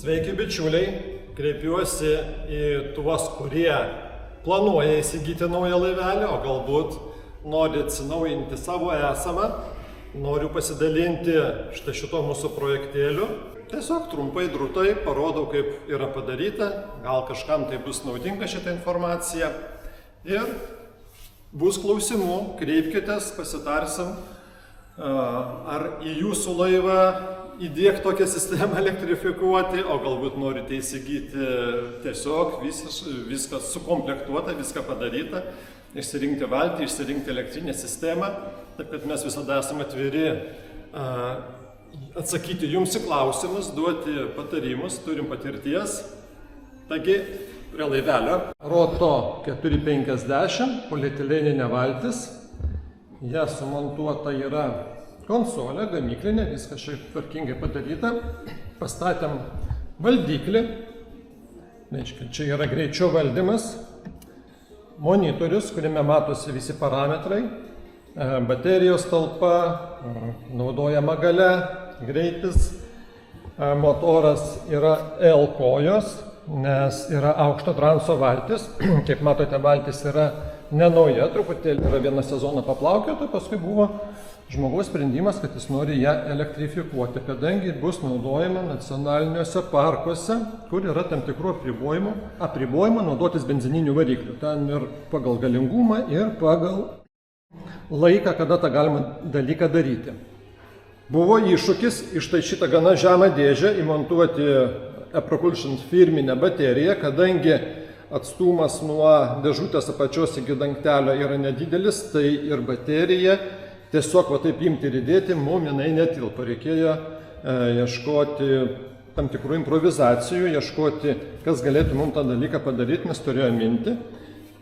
Sveiki bičiuliai, kreipiuosi į tuos, kurie planuoja įsigyti naują laivelį, o galbūt nori atsinaujinti savo esamą. Noriu pasidalinti štai šito mūsų projektėliu. Tiesiog trumpai, drūtai parodau, kaip yra padaryta, gal kažkam tai bus naudinga šitą informaciją. Ir bus klausimų, kreipkitės, pasitarsim, ar į jūsų laivą įdiegti tokią sistemą elektrifikuoti, o galbūt norite įsigyti tiesiog viską sukomplektuota, viską padaryta, išsirinkti valtį, išsirinkti elektrinę sistemą, taip kad mes visada esame atviri atsakyti jums į klausimus, duoti patarimus, turim patirties. Taigi, prie laivelio. Roto 450, polietileninė valtis. Ja sumontuota yra konsolė, gamyklinė, viskas šiaip tvarkingai padaryta. Pastatėm valdiklį, čia yra greičio valdymas, monitorius, kuriame matosi visi parametrai, baterijos talpa, naudojama galia, greitis, motoras yra L kojos, nes yra aukšto transo valtis. Kaip matote, valtis yra nenauja, truputėlį yra vieną sezoną paplaukiota, paskui buvo žmogaus sprendimas, kad jis nori ją elektrifikuoti, kadangi bus naudojama nacionaliniuose parkuose, kur yra tam tikrų apribojimų naudotis benzininių variklių. Ten ir pagal galingumą, ir pagal laiką, kada tą galima dalyką daryti. Buvo iššūkis ištaišytą gana žemą dėžę įmontuoti E-Propulsion firminę bateriją, kadangi atstumas nuo dėžutės apačios iki dangtelio yra nedidelis, tai ir baterija tiesiog va taip imti ir įdėti, mum jinai netilpo. Reikėjo ieškoti tam tikrų improvizacijų, ieškoti, kas galėtų mum tą dalyką padaryti, nes turėjo mintį.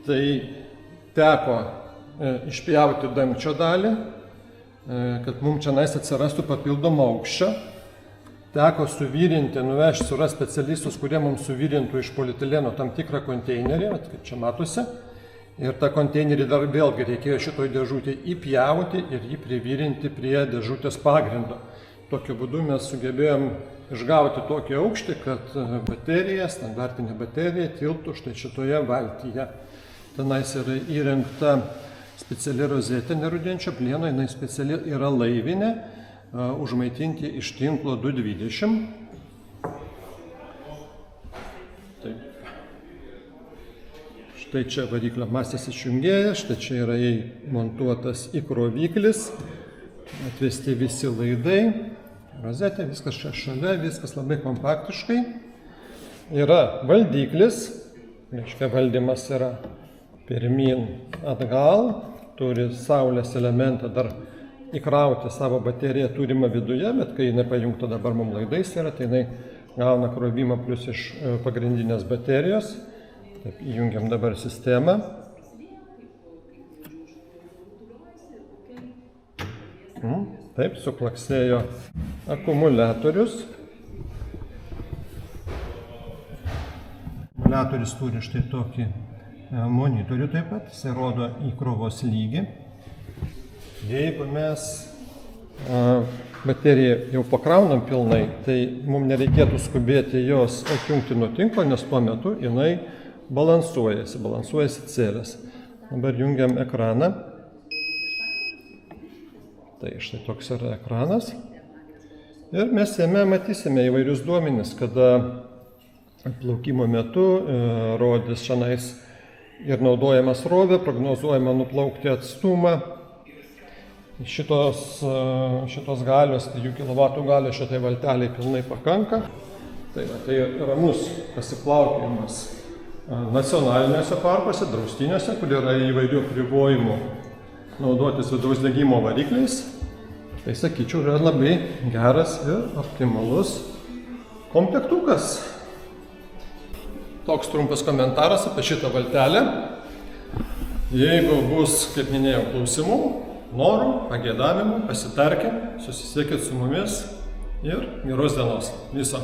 Tai teko išpjauti dangčio dalį, kad mum čia atsirastų papildomą aukščio. Teko suvirinti, nuvežti, surasti specialistus, kurie mums suvirintų iš polietileno tam tikrą konteinerį, kaip čia matosi. Ir tą konteinerį dar vėlgi reikėjo šitoj dėžutėje įpjauti ir jį privirinti prie dėžutės pagrindo. Tokiu būdu mes sugebėjom išgauti tokį aukštį, kad baterija, standartinė baterija tilptų štai šitoje valtyje. Tenais yra įrengta speciali rozetė nerudenčio plieno, jinai speciali yra laivinė, užmaitinti iš tinklo 220. Taip. Štai čia variklio masės išjungėjas, štai čia yra montuotas įkroviklis, atvesti visi laidai, rozetė, viskas čia šalia, viskas labai kompaktiškai. Yra valdiklis, reiškia valdymas yra pirmin atgal, turi saulės elementą dar įkrauti savo bateriją turimą viduje, bet kai jinai pajungta dabar mums laidais yra, tai jinai gauna krovimą plus iš pagrindinės baterijos. Taip, įjungiam dabar sistemą. Taip, suklaksėjo akumuliatorius. Akumuliatorius turi štai tokį monitorių taip pat, jis rodo įkrovos lygį. Jeigu mes bateriją jau pakraunam pilnai, tai mums nereikėtų skubėti jos atjungti nuo tinklo, nes tuo metu jinai balansuojasi celės. Dabar jungiam ekraną. Tai štai toks yra ekranas. Ir mes jame matysime įvairius duomenis, kada plaukimo metu rodys šiandien ir naudojama srovė, prognozuojama nuplaukti atstumą. Šitos galios, 3 kW galios šitai valteliai pilnai pakanka. Tai ramus pasiplaukėjimas nacionaliniuose parkuose, draustiniuose, kur yra įvairių apribojimų naudotis vidaus degimo varikliais. Tai sakyčiau, yra labai geras ir optimalus komplektukas. Toks trumpas komentaras apie šitą valtelę. Jeigu bus, kaip minėjau, klausimų, norų, pageidavimų, pasitarkim, susisiekit su mumis ir geros dienos. Viso.